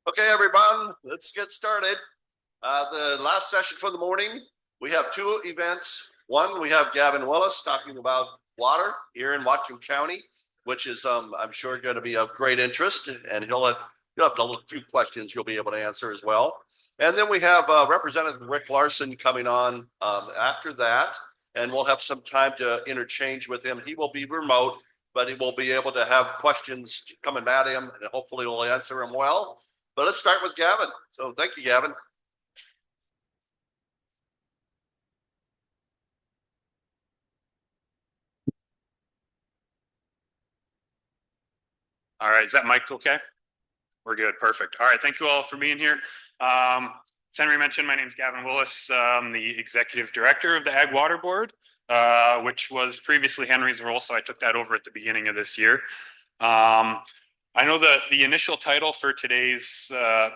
Okay, everyone, let's get started. The last session for the morning, we have two events. One, we have Gavion Willis talking about water here in Whatcom County, which is, I'm sure, going to be of great interest, and you'll have a few questions you'll be able to answer as well. And then we have Representative Rick Larson coming on after that, and we'll have some time to interchange with him. He will be remote, but he will be able to have questions coming at him, and hopefully we'll answer them well. But let's start with Gavin. So thank you, Gavin. All right, is that mic okay? We're good, perfect. All right, thank you all for being here. As Henry mentioned, my name is Gavion Willis. I'm the Executive Director of the Ag Water Board, which was previously Henry's role, so I took that over at the beginning of this year. I know that the initial title for today's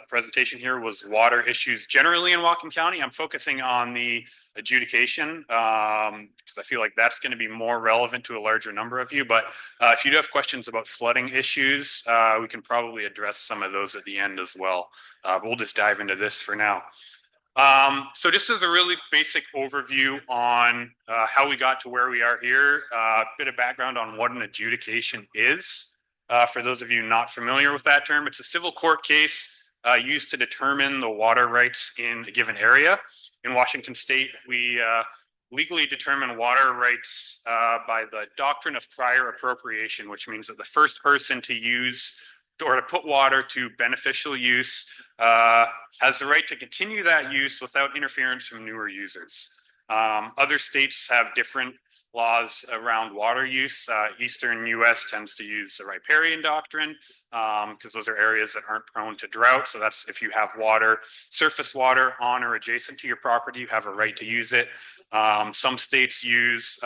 presentation here was water issues generally in Whatcom County. I'm focusing on the adjudication because I feel like that's going to be more relevant to a larger number of you. But if you do have questions about flooding issues, we can probably address some of those at the end as well. But we'll just dive into this for now. So just as a really basic overview on how we got to where we are here, a bit of background on what an adjudication is. For those of you not familiar with that term, it's a civil court case used to determine the water rights in a given area. In Washington State, we legally determine water rights by the doctrine of prior appropriation, which means that the first person to use or to put water to beneficial use has the right to continue that use without interference from newer users. Other states have different laws around water use. Eastern U.S. tends to use the riparian doctrine because those are areas that aren't prone to drought. So that's if you have water, surface water on or adjacent to your property, you have a right to use it. Some states use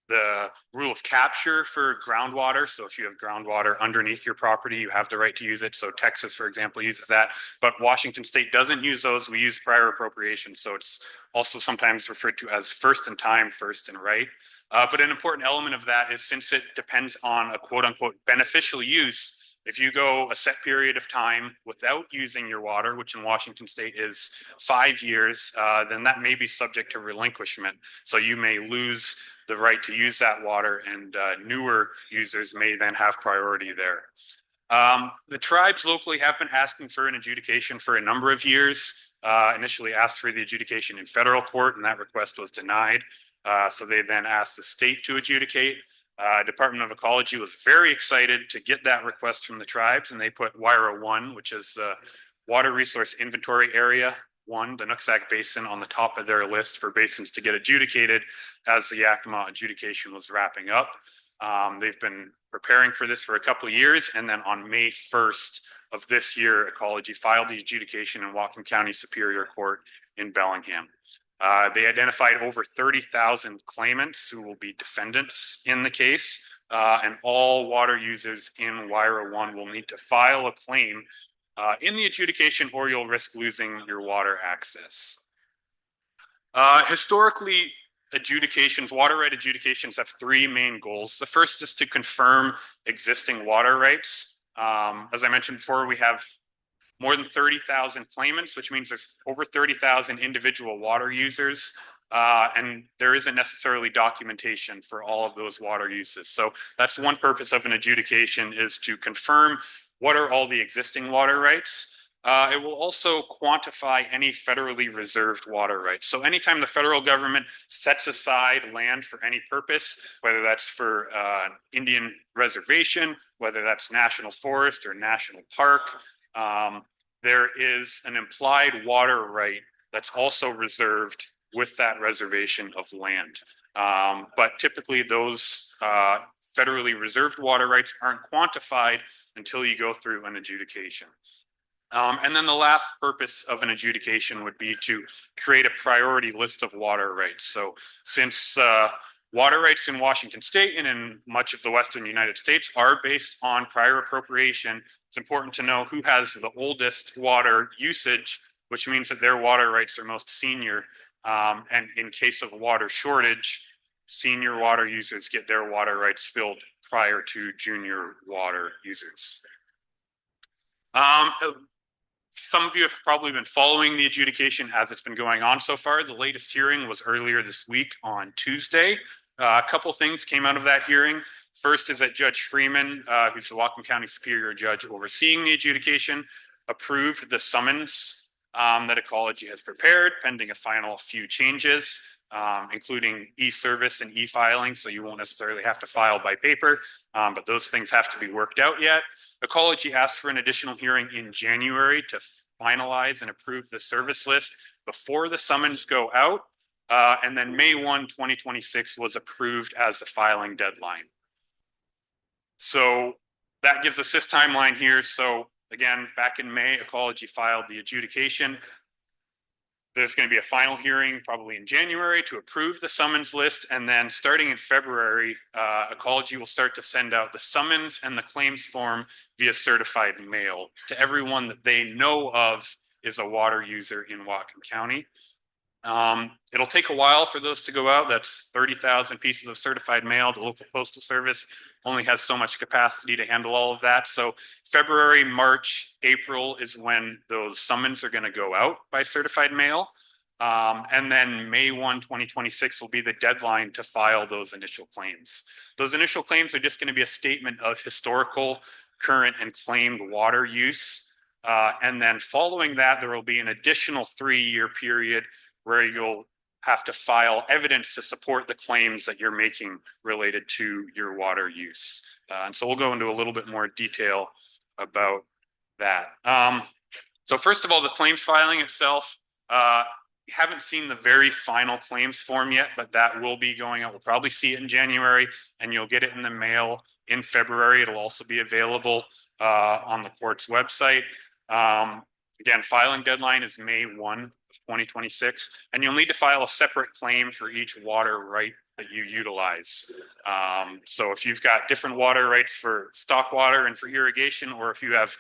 the rule of capture for groundwater. So if you have groundwater underneath your property, you have the right to use it. So Texas, for example, uses that. But Washington State doesn't use those. We use prior appropriation. So it's also sometimes referred to as first in time, first in right. But an important element of that is since it depends on a quote unquote beneficial use, if you go a set period of time without using your water, which in Washington State is 5 years, then that may be subject to relinquishment. So you may lose the right to use that water, and newer users may then have priority there. The tribes locally have been asking for an adjudication for a number of years. Initially asked for the adjudication in federal court, and that request was denied. So they then asked the state to adjudicate. Department of Ecology was very excited to get that request from the tribes, and they put WIRA 1, which is the Water Resource Inventory Area 1, the Nooksack Basin, on the top of their list for basins to get adjudicated as the Yakima adjudication was wrapping up. They've been preparing for this for a couple of years, and then on May 1st of this year, Ecology filed the adjudication in Whatcom County Superior Court in Bellingham. They identified over 30,000 claimants who will be defendants in the case, and all water users in WIRA 1 will need to file a claim in the adjudication, or you'll risk losing your water access. Historically, water right adjudications have three main goals. The first is to confirm existing water rights. As I mentioned before, we have more than 30,000 claimants, which means there's over 30,000 individual water users, and there isn't necessarily documentation for all of those water uses. So that's one purpose of an adjudication, is to confirm what are all the existing water rights. It will also quantify any federally reserved water rights. So anytime the federal government sets aside land for any purpose, whether that's for Indian reservation, whether that's national forest or national park, there is an implied water right that's also reserved with that reservation of land. But typically those federally reserved water rights aren't quantified until you go through an adjudication. And then the last purpose of an adjudication would be to create a priority list of water rights. So since water rights in Washington State and in much of the Western United States are based on prior appropriation, it's important to know who has the oldest water usage, which means that their water rights are most senior. And in case of water shortage, senior water users get their water rights filled prior to junior water users. Um, some of you have probably been following the adjudication as it's been going on so far. The latest hearing was earlier this week on Tuesday. A couple things came out of that hearing. First is that Judge Freeman, who's the Whatcom County Superior Judge overseeing the adjudication, approved the summons that Ecology has prepared, pending a final few changes, including e-service and e-filing, so you won't necessarily have to file by paper, but those things have to be worked out yet. Ecology asked for an additional hearing in January to finalize and approve the service list before the summons go out. And then May 1, 2026 was approved as the filing deadline. So that gives us this timeline here. So again, back in May, Ecology filed the adjudication. There's going to be a final hearing probably in January to approve the summons list. And then starting in February, Ecology will start to send out the summons and the claims form via certified mail to everyone that they know of is a water user in Whatcom County. It'll take a while for those to go out. That's 30,000 pieces of certified mail. The local postal service only has so much capacity to handle all of that. So February, March, April is when those summons are going to go out by certified mail. And then May 1, 2026 will be the deadline to file those initial claims. Those initial claims are just going to be a statement of historical, current, and claimed water use. And then following that, there will be an additional 3-year period where you'll have to file evidence to support the claims that you're making related to your water use. And so we'll go into a little bit more detail about that. So first of all, the claims filing itself, you haven't seen the very final claims form yet, but that will be going out. We'll probably see it in January, and you'll get it in the mail in February. It'll also be available on the court's website. Again, filing deadline is May 1. 2026, and you'll need to file a separate claim for each water right that you utilize. So if you've got different water rights for stock water and for irrigation, or if you have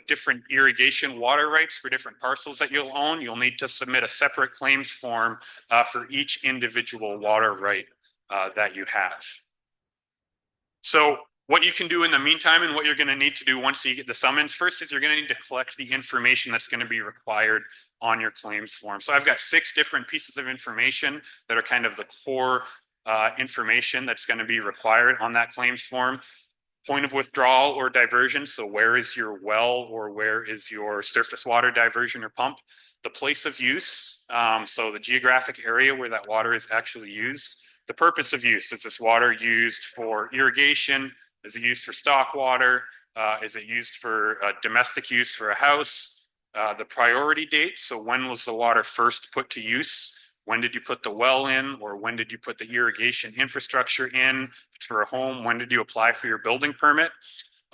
different irrigation water rights for different parcels that you'll own, you'll need to submit a separate claims form for each individual water right that you have. So what you can do in the meantime and what you're going to need to do once you get the summons, first is you're going to need to collect the information that's going to be required on your claims form. So I've got 6 different pieces of information that are kind of the core information that's going to be required on that claims form. Point of withdrawal or diversion. So where is your well or where is your surface water diversion or pump? The place of use. So the geographic area where that water is actually used. The purpose of use. Is this water used for irrigation? Is it used for stock water? Is it used for domestic use for a house? The priority date. So when was the water first put to use? When did you put the well in, or when did you put the irrigation infrastructure in for a home? When did you apply for your building permit?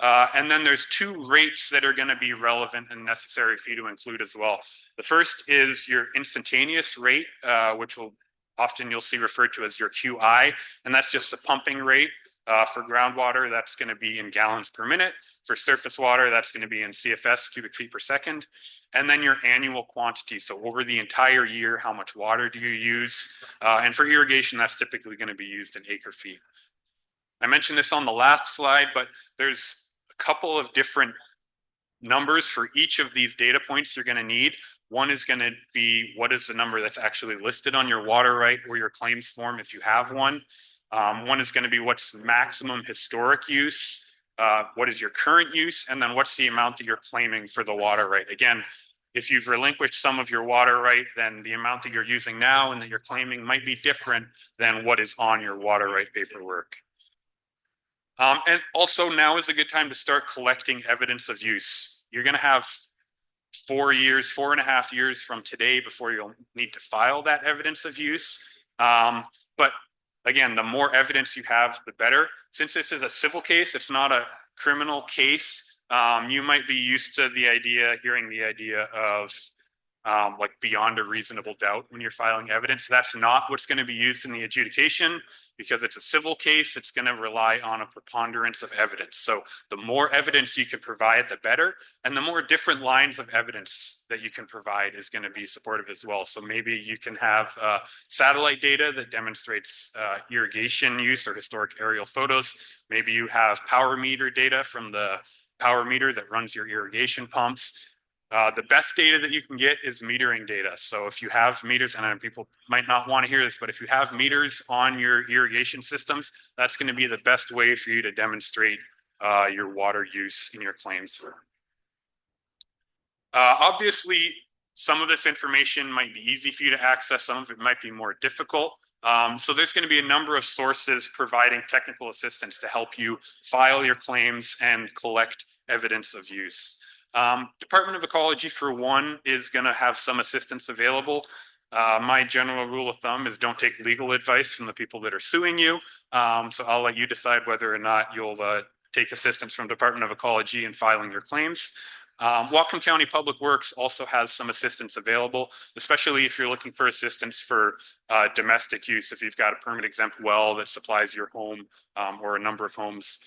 And then there's 2 rates that are going to be relevant and necessary for you to include as well. The first is your instantaneous rate, which will often you'll see referred to as your QI, and that's just the pumping rate. For groundwater, that's going to be in gallons per minute. For surface water, that's going to be in CFS, cubic feet per second. And then your annual quantity. So over the entire year, how much water do you use? And for irrigation, that's typically going to be used in acre feet. I mentioned this on the last slide, but there's a couple of different numbers for each of these data points you're going to need. One is going to be what is the number that's actually listed on your water right or your claims form if you have one. One is going to be what's maximum historic use, what is your current use, and then what's the amount that you're claiming for the water right. Again, if you've relinquished some of your water right, then the amount that you're using now and that you're claiming might be different than what is on your water right paperwork. And also now is a good time to start collecting evidence of use. You're going to have 4.5 years from today before you'll need to file that evidence of use. But again, the more evidence you have, the better. Since this is a civil case, it's not a criminal case. You might be used to hearing the idea of like beyond a reasonable doubt when you're filing evidence. That's not what's going to be used in the adjudication because it's a civil case. It's going to rely on a preponderance of evidence. So the more evidence you can provide, the better. And the more different lines of evidence that you can provide is going to be supportive as well. So maybe you can have satellite data that demonstrates irrigation use or historic aerial photos. Maybe you have power meter data from the power meter that runs your irrigation pumps. The best data that you can get is metering data. So if you have meters, and I know people might not want to hear this, but if you have meters on your irrigation systems, that's going to be the best way for you to demonstrate your water use in your claims firm. Obviously, some of this information might be easy for you to access. Some of it might be more difficult. So there's going to be a number of sources providing technical assistance to help you file your claims and collect evidence of use. Department of Ecology, for one, is going to have some assistance available. My general rule of thumb is don't take legal advice from the people that are suing you. So I'll let you decide whether or not you'll take assistance from Department of Ecology in filing your claims. Whatcom County Public Works also has some assistance available, especially if you're looking for assistance for domestic use. If you've got a permit exempt well that supplies your home or a number of homes,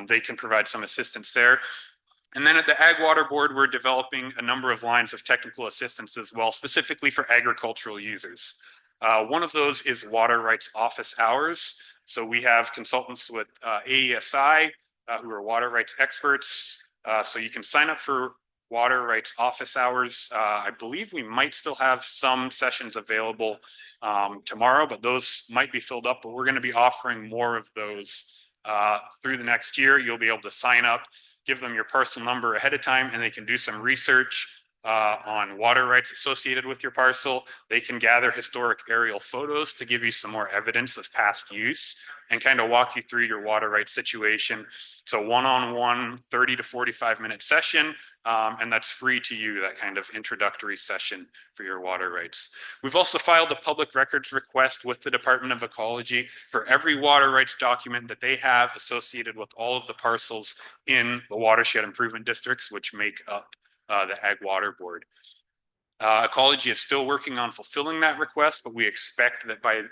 they can provide some assistance there. And then at the Ag Water Board, we're developing a number of lines of technical assistance as well, specifically for agricultural users. One of those is water rights office hours. So we have consultants with AESI who are water rights experts. So you can sign up for water rights office hours. I believe we might still have some sessions available tomorrow, but those might be filled up. But we're going to be offering more of those through the next year. You'll be able to sign up, give them your parcel number ahead of time, and they can do some research on water rights associated with your parcel. They can gather historic aerial photos to give you some more evidence of past use and kind of walk you through your water rights situation. It's a one-on-one 30 to 45-minute session, and that's free to you, that kind of introductory session for your water rights. We've also filed a public records request with the Department of Ecology for every water rights document that they have associated with all of the parcels in the watershed improvement districts, which make up the Ag Water Board. Ecology is still working on fulfilling that request, but we expect that by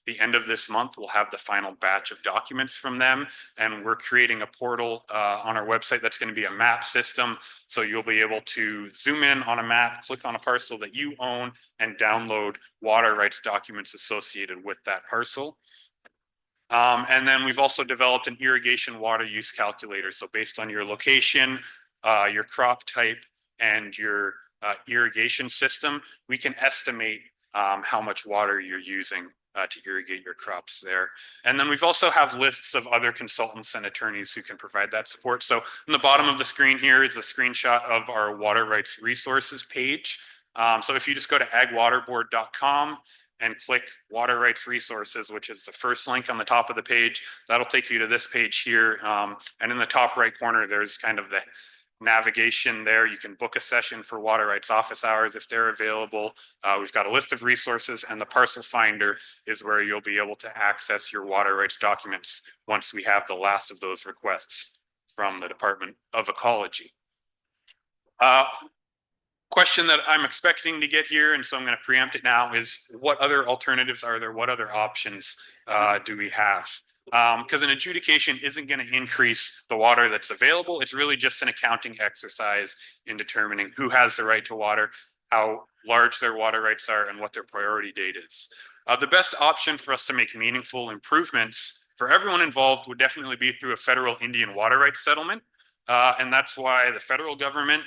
the end of this month, we'll have the final batch of documents from them. And we're creating a portal on our website that's going to be a map system. So you'll be able to zoom in on a map, click on a parcel that you own, and download water rights documents associated with that parcel. And then we've also developed an irrigation water use calculator. So based on your location, your crop type, and your irrigation system, we can estimate how much water you're using to irrigate your crops there. And then we've also have lists of other consultants and attorneys who can provide that support. So on the bottom of the screen here is a screenshot of our water rights resources page. So if you just go to agwaterboard.com and click water rights resources, which is the first link on the top of the page, that'll take you to this page here. And in the top right corner, there's kind of the navigation there. You can book a session for water rights office hours if they're available. We've got a list of resources, and the parcel finder is where you'll be able to access your water rights documents once we have the last of those requests from the Department of Ecology. Question that I'm expecting to get here, and so I'm going to preempt it now, is what other alternatives are there? What other options do we have? Because an adjudication isn't going to increase the water that's available. It's really just an accounting exercise in determining who has the right to water, how large their water rights are, and what their priority date is. The best option for us to make meaningful improvements for everyone involved would definitely be through a federal Indian water rights settlement. And that's why the federal government,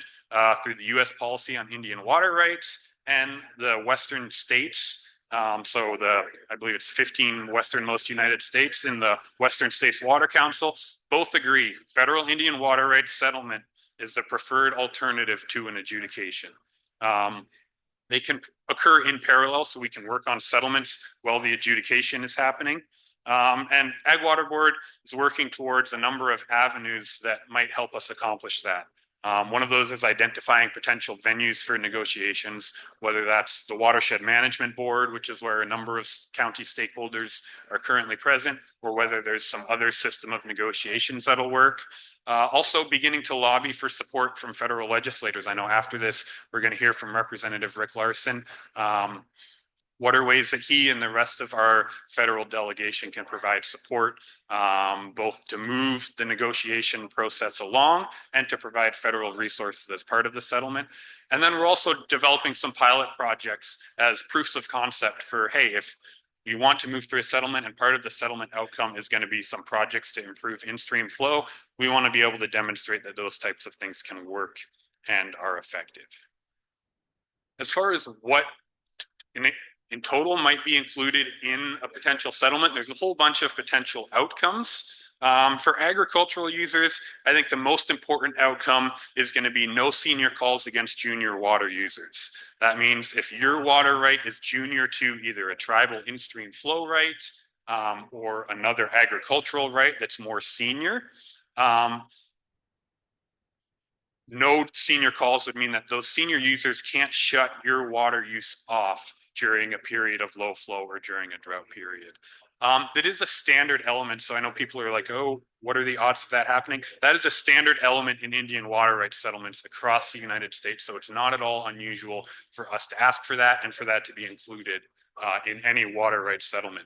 through the U.S. policy on Indian water rights, and the Western states, I believe it's 15 westernmost United States in the Western States Water Council, both agree federal Indian water rights settlement is the preferred alternative to an adjudication. They can occur in parallel, so we can work on settlements while the adjudication is happening. And Ag Water Board is working towards a number of avenues that might help us accomplish that. One of those is identifying potential venues for negotiations, whether that's the Watershed Management Board, which is where a number of county stakeholders are currently present, or whether there's some other system of negotiations that'll work. Also beginning to lobby for support from federal legislators. I know after this, we're going to hear from Representative Rick Larson. What are ways that he and the rest of our federal delegation can provide support, both to move the negotiation process along and to provide federal resources as part of the settlement. And then we're also developing some pilot projects as proofs of concept for, hey, if you want to move through a settlement and part of the settlement outcome is going to be some projects to improve in-stream flow, we want to be able to demonstrate that those types of things can work and are effective. As far as what in total might be included in a potential settlement, there's a whole bunch of potential outcomes. For agricultural users, I think the most important outcome is going to be no senior calls against junior water users. That means if your water right is junior to either a tribal in-stream flow right or another agricultural right that's more senior, no senior calls would mean that those senior users can't shut your water use off during a period of low flow or during a drought period. It is a standard element. So I know people are like, oh, what are the odds of that happening? That is a standard element in Indian water rights settlements across the United States. So it's not at all unusual for us to ask for that and for that to be included in any water rights settlement.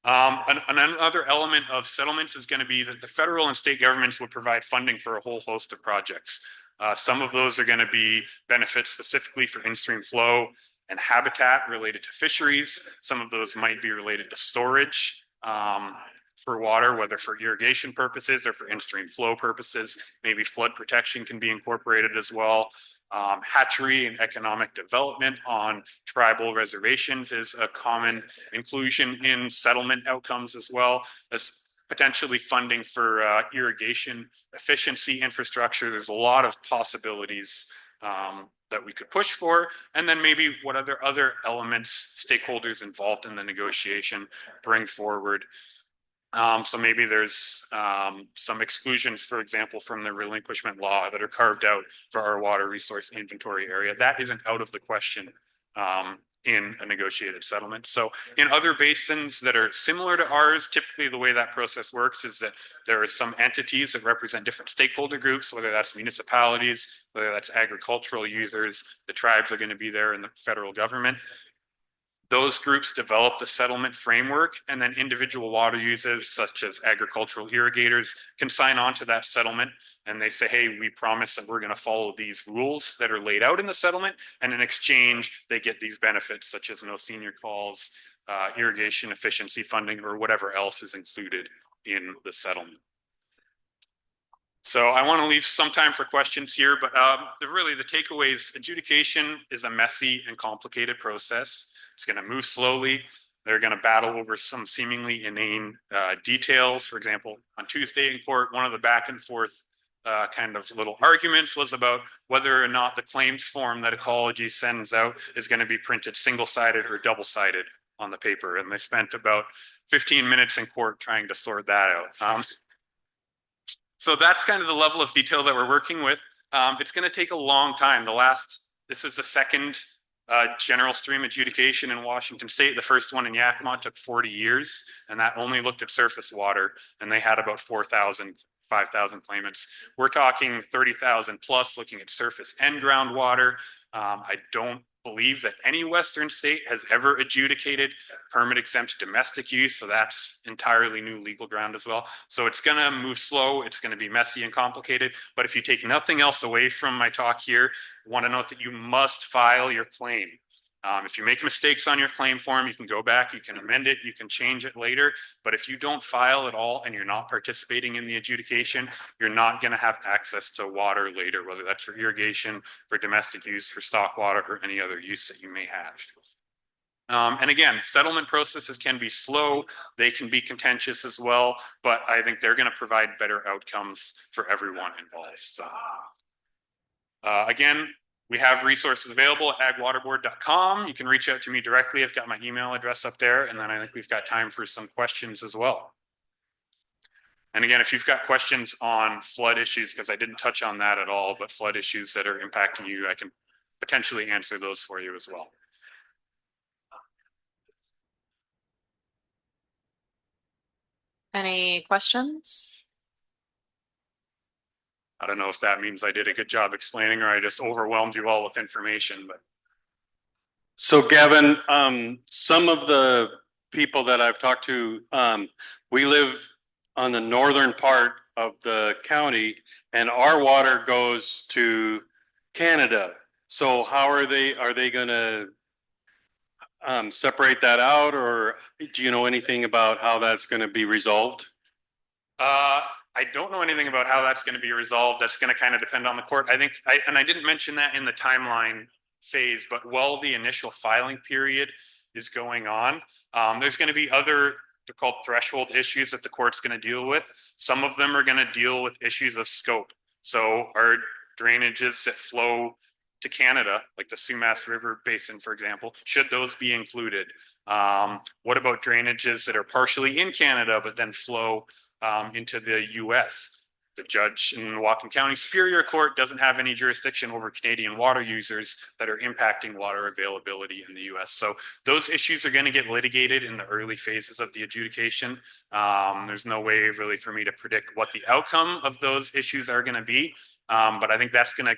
Another element of settlements is going to be that the federal and state governments would provide funding for a whole host of projects. Some of those are going to be benefits specifically for in-stream flow and habitat related to fisheries. Some of those might be related to storage for water, whether for irrigation purposes or for in-stream flow purposes. Maybe flood protection can be incorporated as well. Hatchery and economic development on tribal reservations is a common inclusion in settlement outcomes as well as potentially funding for irrigation efficiency infrastructure. There's a lot of possibilities that we could push for, and then maybe what other elements stakeholders involved in the negotiation bring forward. So maybe there's some exclusions, for example, from the relinquishment law that are carved out for our water resource inventory area. That isn't out of the question in a negotiated settlement. So in other basins that are similar to ours, typically the way that process works is that there are some entities that represent different stakeholder groups, whether that's municipalities, whether that's agricultural users, the tribes are going to be there, and the federal government. Those groups develop the settlement framework, and then individual water users, such as agricultural irrigators, can sign on to that settlement. And they say, hey, we promise that we're going to follow these rules that are laid out in the settlement. And in exchange, they get these benefits, such as no senior calls, irrigation efficiency funding, or whatever else is included in the settlement. So I want to leave some time for questions here, but really the takeaways: adjudication is a messy and complicated process. It's going to move slowly. They're going to battle over some seemingly inane details. For example, on Tuesday in court, one of the back and forth kind of little arguments was about whether or not the claims form that Ecology sends out is going to be printed single-sided or double-sided on the paper. And they spent about 15 minutes in court trying to sort that out. So that's kind of the level of detail that we're working with. It's going to take a long time. This is the second general stream adjudication in Washington State. The first one in Yakima took 40 years, and that only looked at surface water, and they had about 5,000 claimants. We're talking 30,000 plus looking at surface and groundwater. I don't believe that any Western state has ever adjudicated permit exempt domestic use. So that's entirely new legal ground as well. So it's going to move slow. It's going to be messy and complicated. But if you take nothing else away from my talk here, I want to note that you must file your claim. If you make mistakes on your claim form, you can go back, you can amend it, you can change it later. But if you don't file at all and you're not participating in the adjudication, you're not going to have access to water later, whether that's for irrigation, for domestic use, for stock water, or any other use that you may have. And again, settlement processes can be slow. They can be contentious as well, but I think they're going to provide better outcomes for everyone involved. So, again, we have resources available at agwaterboard.com. You can reach out to me directly. I've got my email address up there. And then I think we've got time for some questions as well. And again, if you've got questions on flood issues, because I didn't touch on that at all, but flood issues that are impacting you, I can potentially answer those for you as well. Any questions? I don't know if that means I did a good job explaining or I just overwhelmed you all with information, but. So Gavin, some of the people that I've talked to, we live on the northern part of the county and our water goes to Canada. So how are they gonna separate that out, or do you know anything about how that's gonna be resolved? I don't know anything about how that's going to be resolved. That's going to kind of depend on the court. I think, and I didn't mention that in the timeline phase, but while the initial filing period is going on, there's going to be other, they're called threshold issues that the court's going to deal with. Some of them are going to deal with issues of scope. So our drainages that flow to Canada, like the Sumas River Basin, for example, should those be included? What about drainages that are partially in Canada, but then flow into the US? The judge in the Whatcom County Superior Court doesn't have any jurisdiction over Canadian water users that are impacting water availability in the US. So those issues are going to get litigated in the early phases of the adjudication. There's no way really for me to predict what the outcome of those issues are going to be. But I think that's going to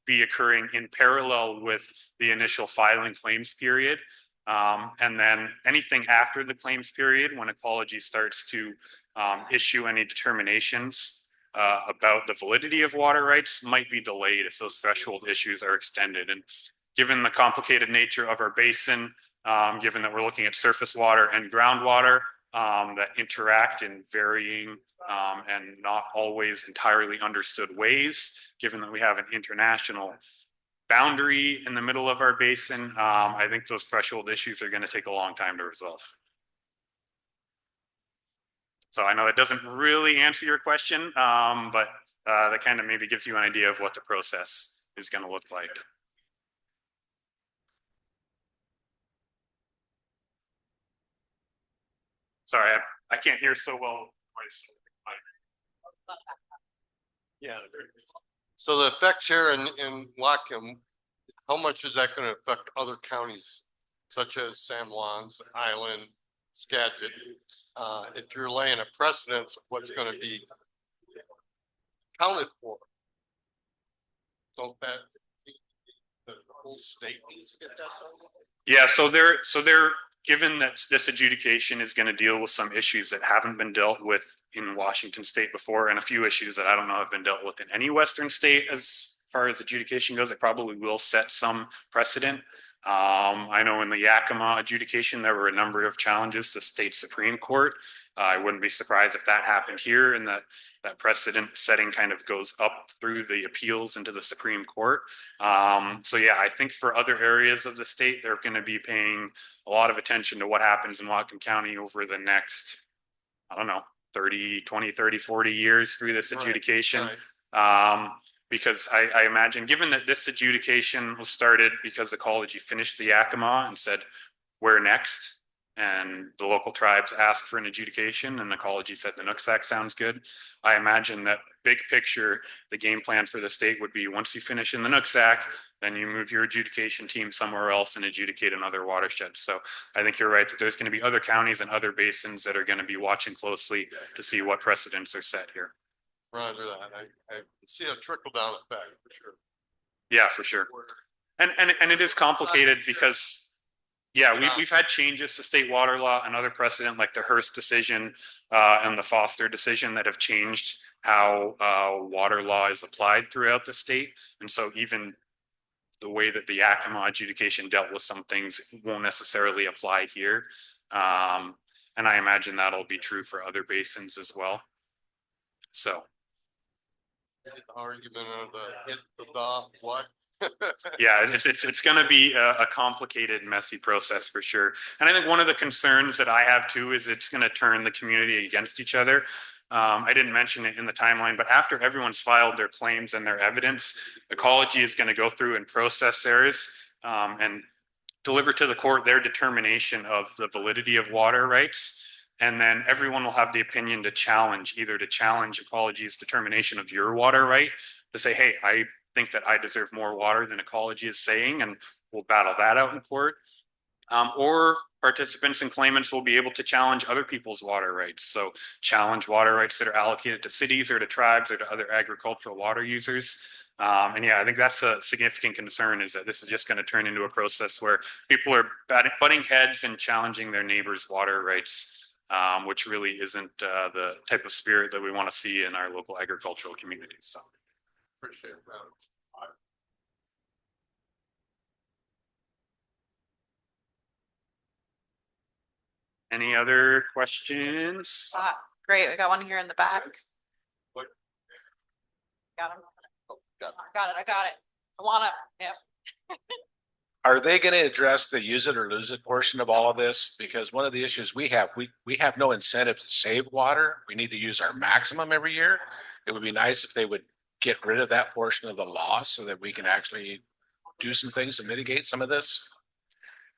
be occurring in parallel with the initial filing claims period. And then anything after the claims period, when ecology starts to issue any determinations about the validity of water rights, might be delayed if those threshold issues are extended. And given the complicated nature of our basin, given that we're looking at surface water and groundwater that interact in varying and not always entirely understood ways, given that we have an international boundary in the middle of our basin, I think those threshold issues are going to take a long time to resolve. So I know that doesn't really answer your question, but that kind of maybe gives you an idea of what the process is going to look like. Sorry, I can't hear so well. Yeah. So the effects here in Whatcom, how much is that going to affect other counties such as San Juan's, Island, Skagit? If you're laying a precedence of what's going to be accounted for, don't that the whole state needs to get that done? Yeah, so they're given that this adjudication is going to deal with some issues that haven't been dealt with in Washington state before, and a few issues that I don't know have been dealt with in any Western state as far as adjudication goes. It probably will set some precedent. I know in the Yakima adjudication, there were a number of challenges to state Supreme Court. I wouldn't be surprised if that happened here, and that precedent setting kind of goes up through the appeals into the Supreme Court. So yeah, I think for other areas of the state, they're going to be paying a lot of attention to what happens in Whatcom County over the next, I don't know, 30, 20, 30, 40 years through this adjudication. Right. Because I imagine, given that this adjudication was started because ecology finished the Yakima and said, where next? And the local tribes asked for an adjudication and ecology said the Nooksack sounds good. I imagine that big picture, the game plan for the state would be once you finish in the Nooksack, then you move your adjudication team somewhere else and adjudicate another watershed. So I think you're right that there's going to be other counties and other basins that are going to be watching closely to see what precedents are set here. Roger that. I see a trickle down effect for sure. Yeah, for sure. And it is complicated because yeah, we've had changes to state water law and other precedent like the Hearst decision and the Foster decision that have changed how water law is applied throughout the state. And so even the way that the Yakima adjudication dealt with some things won't necessarily apply here. And I imagine that'll be true for other basins as well. So. Argument of the what? Yeah, it's going to be a complicated, messy process for sure. And I think one of the concerns that I have too is it's going to turn the community against each other. I didn't mention it in the timeline, but after everyone's filed their claims and their evidence, ecology is going to go through and process theirs and deliver to the court their determination of the validity of water rights. And then everyone will have the opinion to challenge, either to challenge ecology's determination of your water right, to say, hey, I think that I deserve more water than ecology is saying, and we'll battle that out in court. Or participants and claimants will be able to challenge other people's water rights. So challenge water rights that are allocated to cities or to tribes or to other agricultural water users. And yeah, I think that's a significant concern, is that this is just going to turn into a process where people are butting heads and challenging their neighbors' water rights, which really isn't the type of spirit that we want to see in our local agricultural communities. So Appreciate that. any other questions? Great, we got one here in the back. What? Got him. got I got it. I wanna, yeah. Are they going to address the use it or lose it portion of all of this? Because one of the issues we have no incentive to save water. We need to use our maximum every year. It would be nice if they would get rid of that portion of the law so that we can actually do some things to mitigate some of this.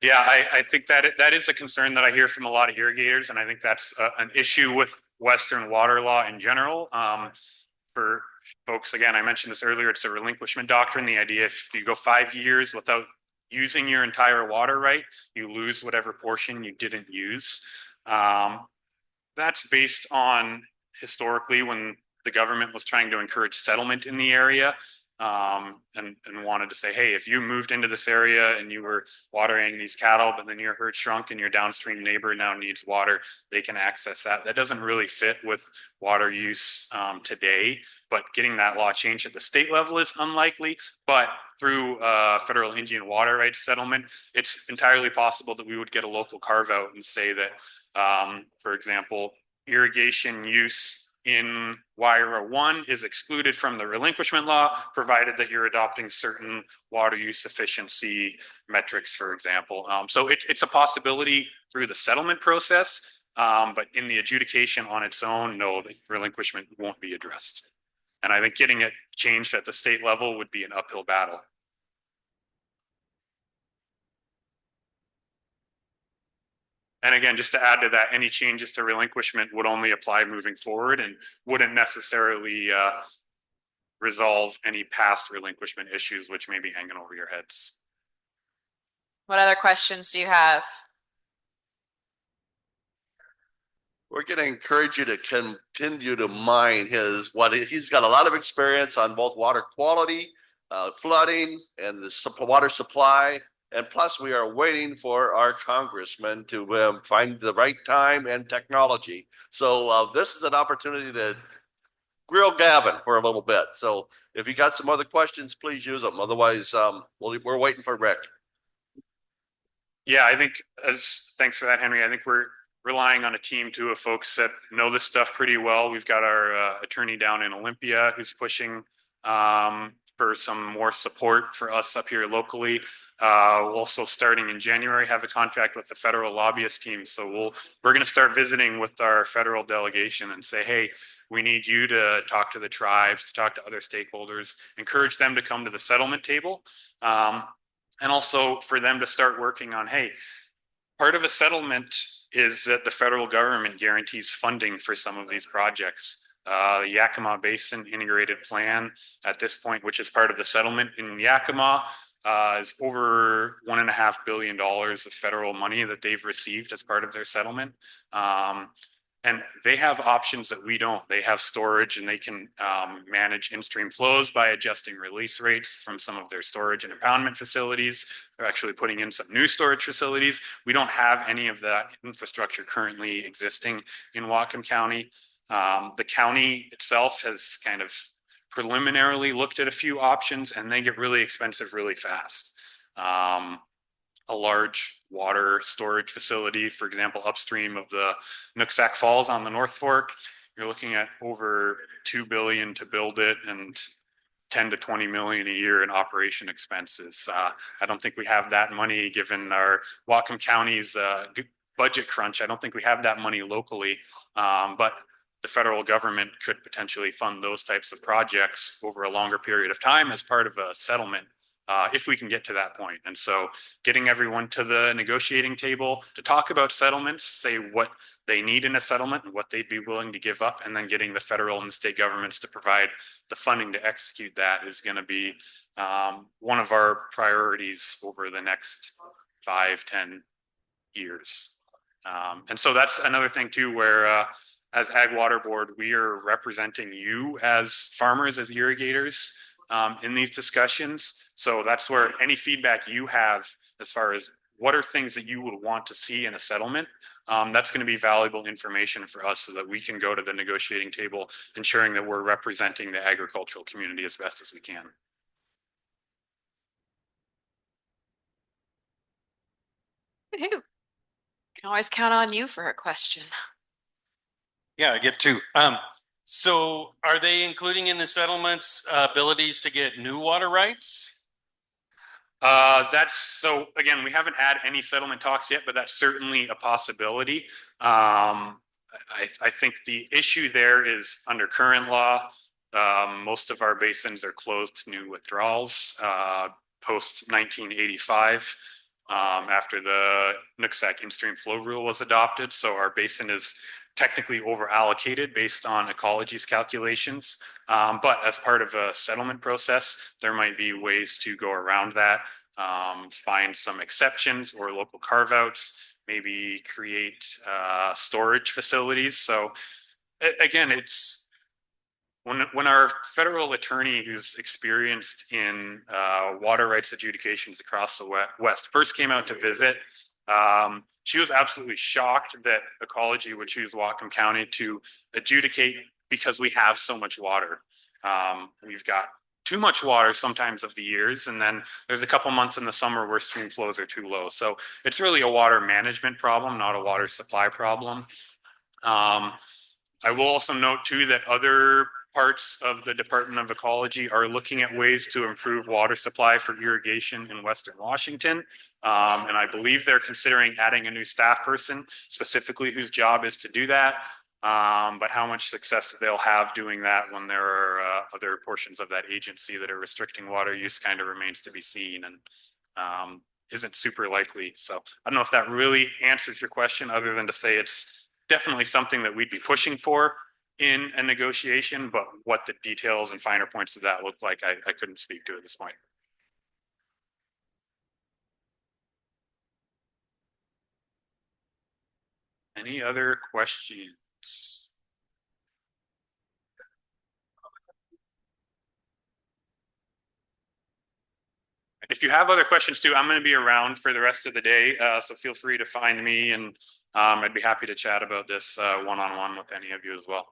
Yeah, I think that is a concern that I hear from a lot of irrigators, and I think that's an issue with Western water law in general. For folks, again, I mentioned this earlier, it's a relinquishment doctrine. The idea, if you go 5 years without using your entire water right, you lose whatever portion you didn't use. That's based on historically when the government was trying to encourage settlement in the area, and wanted to say, hey, if you moved into this area and you were watering these cattle, but then your herd shrunk and your downstream neighbor now needs water, they can access that. That doesn't really fit with water use today, but getting that law changed at the state level is unlikely. But through federal Indian water rights settlement, it's entirely possible that we would get a local carve out and say that, for example, irrigation use in WIRA 1 is excluded from the relinquishment law, provided that you're adopting certain water use efficiency metrics, for example. So it's a possibility through the settlement process, but in the adjudication on its own, no, the relinquishment won't be addressed. And I think getting it changed at the state level would be an uphill battle. And again, just to add to that, any changes to relinquishment would only apply moving forward and wouldn't necessarily resolve any past relinquishment issues which may be hanging over your heads. What other questions do you have? We're going to encourage you to continue to mine he's got a lot of experience on both water quality, flooding, and the water supply. And plus, we are waiting for our congressman to find the right time and technology. So this is an opportunity to grill Gavin for a little bit. So if you got some other questions, please use them. Otherwise, we're waiting for Rick. Yeah, I think thanks for that, Henry. I think we're relying on a team too of folks that know this stuff pretty well. We've got our attorney down in Olympia who's pushing for some more support for us up here locally. We'll also, starting in January, have a contract with the federal lobbyist team. So we're going to start visiting with our federal delegation and say, hey, we need you to talk to the tribes, to talk to other stakeholders, encourage them to come to the settlement table. And also for them to start working on, hey, part of a settlement is that the federal government guarantees funding for some of these projects. The Yakima Basin Integrated Plan at this point, which is part of the settlement in Yakima, is over $1.5 billion of federal money that they've received as part of their settlement. And they have options that we don't. They have storage, and they can manage in-stream flows by adjusting release rates from some of their storage and impoundment facilities. They're actually putting in some new storage facilities. We don't have any of that infrastructure currently existing in Whatcom County. The county itself has kind of preliminarily looked at a few options, and they get really expensive really fast. A large water storage facility, for example, upstream of the Nooksack Falls on the North Fork, you're looking at over $2 billion to build it and 10 to 20 million a year in operation expenses. I don't think we have that money given our Whatcom County's budget crunch. I don't think we have that money locally, but the federal government could potentially fund those types of projects over a longer period of time as part of a settlement if we can get to that point. And so getting everyone to the negotiating table to talk about settlements, say what they need in a settlement and what they'd be willing to give up, and then getting the federal and the state governments to provide the funding to execute that is going to be one of our priorities over the next 5-10 years. And so that's another thing too, where as Ag Water Board, we are representing you as farmers, as irrigators in these discussions. So that's where any feedback you have as far as what are things that you would want to see in a settlement, that's going to be valuable information for us so that we can go to the negotiating table, ensuring that we're representing the agricultural community as best as we can. Woohoo. Can always count on you for a question. Yeah, I get two. So are they including in the settlements abilities to get new water rights? That's so again, we haven't had any settlement talks yet, but that's certainly a possibility. I think the issue there is under current law, most of our basins are closed to new withdrawals post 1985 after the Nooksack in-stream flow rule was adopted. So our basin is technically over allocated based on ecology's calculations. But as part of a settlement process, there might be ways to go around that, find some exceptions or local carve outs, maybe create storage facilities. So again, it's when our federal attorney who's experienced in water rights adjudications across the West first came out to visit, she was absolutely shocked that ecology would choose Whatcom County to adjudicate because we have so much water. We've got too much water sometimes of the years, and then there's a couple months in the summer where stream flows are too low. So it's really a water management problem, not a water supply problem. I will also note too that other parts of the Department of Ecology are looking at ways to improve water supply for irrigation in Western Washington. And I believe they're considering adding a new staff person specifically whose job is to do that. But how much success they'll have doing that when there are other portions of that agency that are restricting water use kind of remains to be seen, and isn't super likely. So I don't know if that really answers your question, other than to say it's definitely something that we'd be pushing for in a negotiation, but what the details and finer points of that look like, I couldn't speak to at this point. Any other questions? If you have other questions too, I'm going to be around for the rest of the day, so feel free to find me, and I'd be happy to chat about this one-on-one with any of you as well.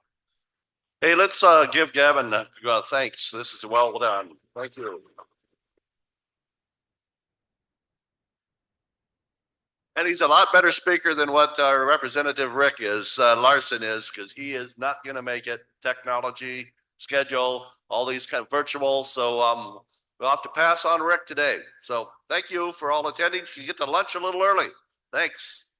Hey, let's give Gavin thanks. This is well done. Thank you. And he's a lot better speaker than what our representative Rick is, Larson is, because he is not going to make it. Technology, schedule, all these kind of virtual. So we'll have to pass on Rick today. So thank you for all attending. You get to lunch a little early. Thanks.